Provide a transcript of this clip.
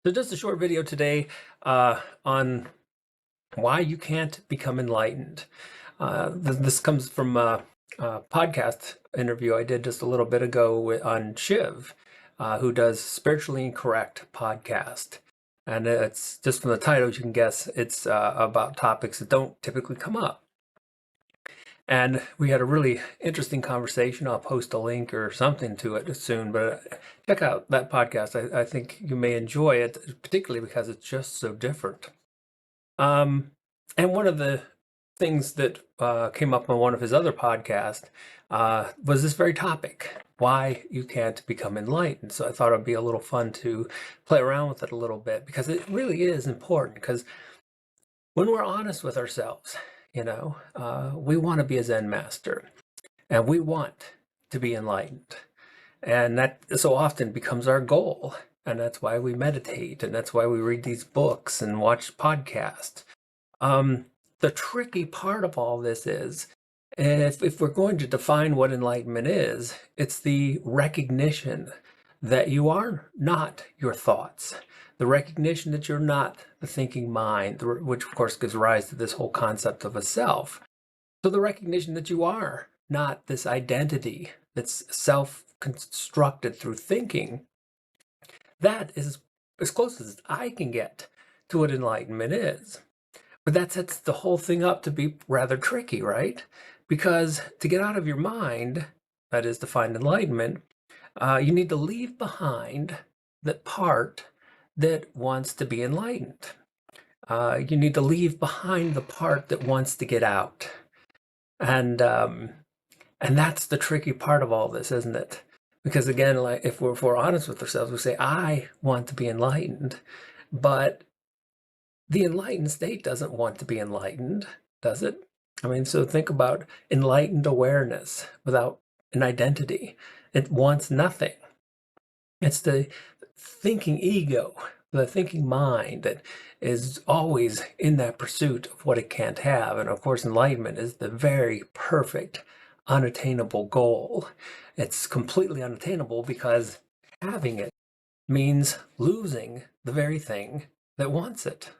So just a short video today on why you can't become enlightened. This comes from a podcast interview I did just a little bit ago on Shiv, who does Spiritually Incorrect podcast. And it's just from the title, you can guess it's about topics that don't typically come up. And we had a really interesting conversation. I'll post a link or something to it soon, but check out that podcast. I think you may enjoy it, particularly because it's just so different. Um, and one of the things that came up on one of his other podcasts was this very topic, why you can't become enlightened. So I thought it'd be a little fun to play around with it a little bit because it really is important. Because when we're honest with ourselves, we want to be a Zen master and we want to be enlightened. And that so often becomes our goal. And that's why we meditate, and that's why we read these books and watch podcasts. The tricky part of all this is, if we're going to define what enlightenment is, it's the recognition that you are not your thoughts, the recognition that you're not the thinking mind, which of course gives rise to this whole concept of a self. So the recognition that you are not this identity that's self-constructed through thinking, that is as close as I can get to what enlightenment is. But that sets the whole thing up to be rather tricky, right? Because to get out of your mind, that is to find enlightenment, you need to leave behind that part that wants to be enlightened. You need to leave behind the part that wants to get out. And that's the tricky part of all this, isn't it? Because again, like if we're honest with ourselves, we say, I want to be enlightened, but the enlightened state doesn't want to be enlightened, does it? I mean, so think about enlightened awareness without an identity. It wants nothing. It's the thinking ego, the thinking mind that is always in that pursuit of what it can't have. And of course, enlightenment is the very perfect, unattainable goal. It's completely unattainable because having it means losing the very thing that wants it.